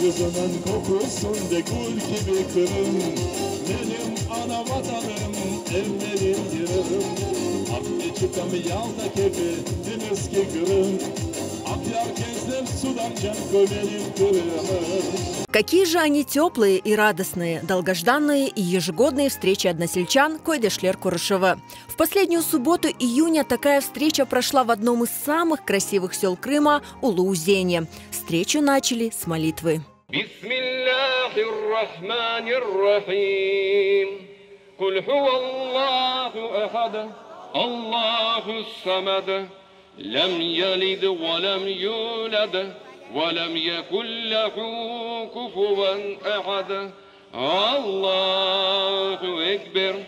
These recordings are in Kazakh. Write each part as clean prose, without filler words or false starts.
Kızının kokusunda gül gibi kırım. Benim ana vatanım, evlerim yırım. Aklı çıkam yalda kefi, deniz Крым. Какие же они теплые и радостные, долгожданные и ежегодные встречи односельчан Койдешлер-Курышева. В последнюю субботу июня такая встреча прошла в одном из самых красивых сел Крыма – Улуу-Узене. Встречу начали с молитвы. لم يلد ولم يولد ولم يكن له كفوا أحد الله أكبر.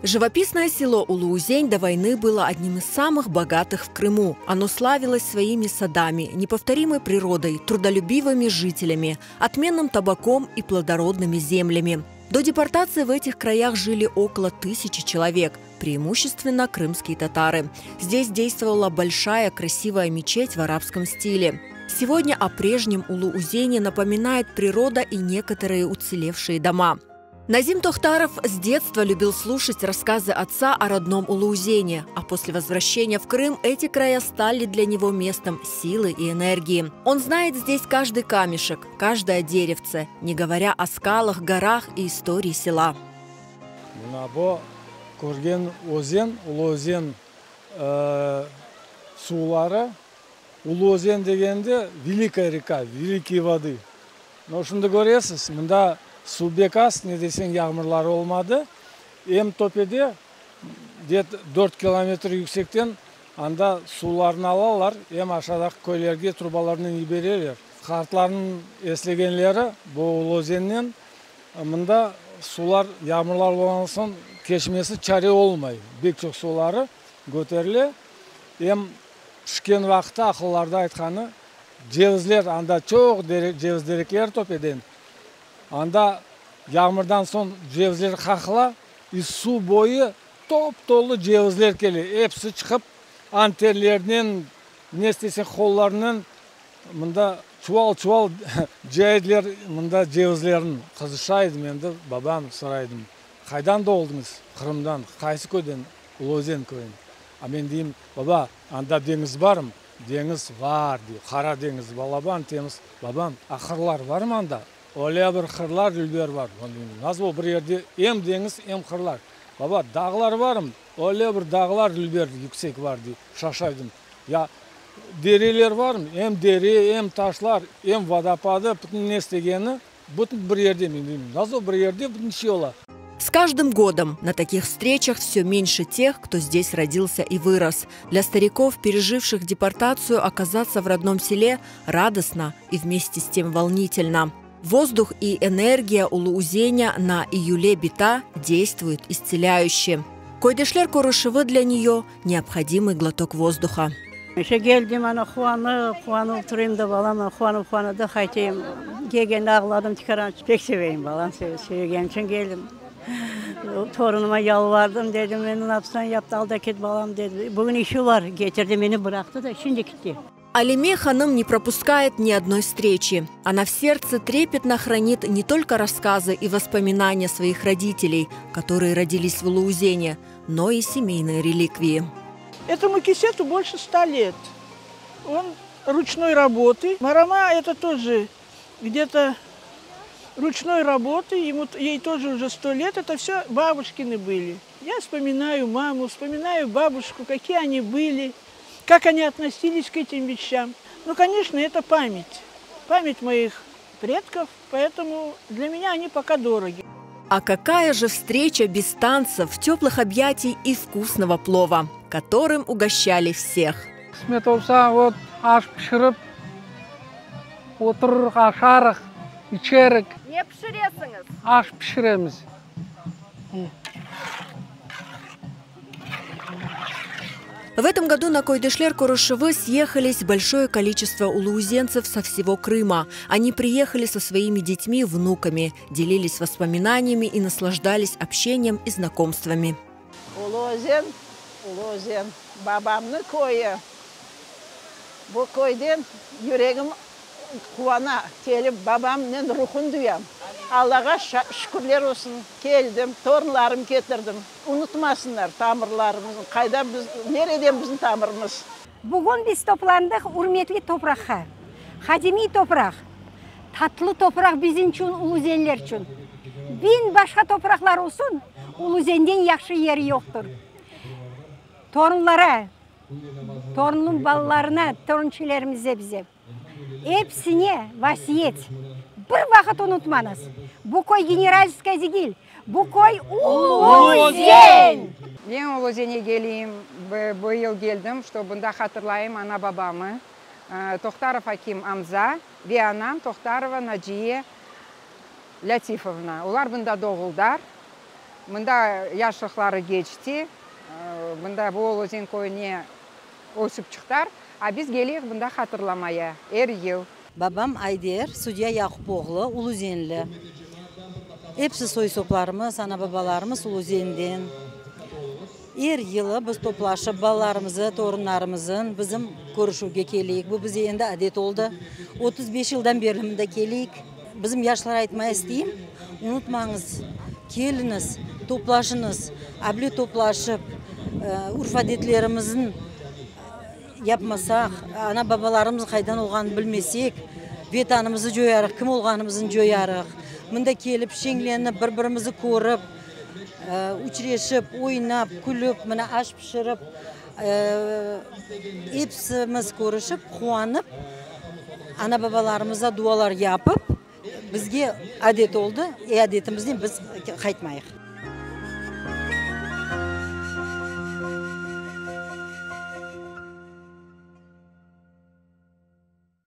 Живописное село Улуу-Узень до войны было одним из самых богатых в Крыму. Оно славилось своими садами, неповторимой природой, трудолюбивыми жителями, отменным табаком и плодородными землями. До депортации в этих краях жили около 1000 человек, преимущественно крымские татары. Здесь действовала большая красивая мечеть в арабском стиле. Сегодня о прежнем Улуу-Узене напоминает природа и некоторые уцелевшие дома. Назим Тохтаров с детства любил слушать рассказы отца о родном Улуу-Узене, а после возвращения в Крым эти края стали для него местом силы и энергии. Он знает здесь каждый камешек, каждое деревце, не говоря о скалах, горах и истории села. Улуу-Узен сулары, Улуу-Узен дегенде великая река, великие воды. Но шунда көресіз, мында су бекас, не десең яғмырлар olmadı. Ем топеде 4 километр yüksектен анда суларын алалар, ем ашадағы көйлерге трубаларынан иберелер. Қартларын еслегенлері бұл Улуу-Узеннен мында сулар яғмырлар болған соң кешмесі чаре olмай. Бек çok сулары көтеріле. Ем пішкен вақытта ақылларда айтқаны cevizler анда çok ceviz derekler topeden. Анда yağmurdan son cevizler kakla, su boyu top dolu cevizler geliyor. Hepsi çıkıp anterlerinin, ne istesen kollarının, bunda çuval cevizler, bunda cevizlerin kızışaydım hem de babam soraydım. Kaydan doğdunuz? Kırım'dan, Kaysı köyden, Uluu-Uzen köyden. Ben diyeyim, baba, anda deniz var mı? Deniz var diyor. Kara deniz, balaban temiz. Babam, akırlar var mı anda? Öyle bir kırlar, ülber var. Nasıl bir yerde hem deniz hem kırlar. Baba dağlar var mı? Öyle bir dağlar, ülber yüksek var diye şaşaydım. Ya dereler var mı? Hem dere, hem taşlar, hem vodopadı, bütün ne isteyeni, bütün bir yerde mi? Nasıl bir yerde bütün şey ola. С каждым годом на таких встречах все меньше тех, кто здесь родился и вырос. Для стариков, переживших депортацию, оказаться в родном селе радостно и вместе с тем волнительно. Воздух и энергия Улуу-Узеня на Июле Бита действуют исцеляюще. Койдешлер-Курышева для нее необходимый глоток воздуха. Еще geldim ana kuanıp oturayım da balam kuanıp da kaytayım. Gelgen ağladım çıkaran pek seveyim balam seveceğim için geldim. Torunuma yalvardım dedim beni napsan yaptı al da git balam dedi. Bugün işi var getirdi beni bıraktı da şimdi gitti. Алиме ханым не пропускает ни одной встречи. Она в сердце трепетно хранит не только рассказы и воспоминания своих родителей, которые родились в Улуу-Узене, но и семейные реликвии. Этому кисету больше 100 лет. Он ручной работы. Марама это тоже где-то ручной работы. Ей тоже уже 100 лет. Это все бабушкины были. Я вспоминаю маму, вспоминаю бабушку, какие они были. Как они относились к этим вещам. Ну, конечно, это память. Память моих предков, поэтому для меня они пока дороги. А какая же встреча без танцев, теплых объятий и вкусного плова, которым угощали всех. Кісмет olsa, вот аш пішіріп, отырырық, ашарық, içerik. Не пішіресіңіз? Аш пішіреміз. В этом году на Койдешлер-Курышевы съехались большое количество улуузенцев со всего Крыма. Они приехали со своими детьми и внуками, делились воспоминаниями и наслаждались общением и знакомствами. Улуу-Узен, babamın koyu. Bu koydan yüreğim қуана келіп, бабамның рухын дуям. Аллаға шүкірлер olsun. Келдім, торынларым кетірдім. Unutmasınlar тамырларымызын. Қайда біз, нереден біздің тамырымыз? Bugün biz toplandık hürmetli toprağa. Hadimi toprak. Tatlı toprak bizim için, Uluzenler için. Bin başka topraklar olsun, Uluzen'den yaxşı yeri yoktur. Torunlara, torunun ballarına, torunçilerimize bize. Hepsine vasiyet. Bir vakit unutmanız. Bu koy Generalskaya değil, bu koy Uluzen. Ben Uluzen'e geleyim, bu yıl geldim, что bunda hatırlayayım ana babamı. Toxtarov Hakim Amza ve anam Toxtarova Naciye Latifovna. Ular bunda doğulдар. Bunda yaşlıkları geçti. Bunda bu Uluzen koyuna өсіп çıktar. Biz geliyoruz bunda hatırlamaya her yıl. Babam Ayder, Судья Yakupoğlu, Uluzenli. Hepsi soy soplarımız, ana babalarımız Uluzen'den. Her yılı biz toplaşıp balalarımızı, torunlarımızın bizim görüşüge keleyik. Bu bize endi adet oldu. 35 yıldan beri mында keleyik. Bizim yaşlar aytmaya isteyeyim. Unutmağınız, keliniz, toplaşınız, abli toplaşıp, urf adetlerimizin yapmasak, ana babalarımız qaydan olğanını bilmesek, vetanımızı joyarıq, kim olğanımızın joyarıq. Mында kelip, şenglenip, bir-birimizi ko'rib, uchrashib, o'ynab, kulib, mana ash pishirib, hepsimiz ko'rishib, quvonib, ana babalarımıza dualar yapıp, bizga adet oldu. Adetimizden biz qaytmayıq.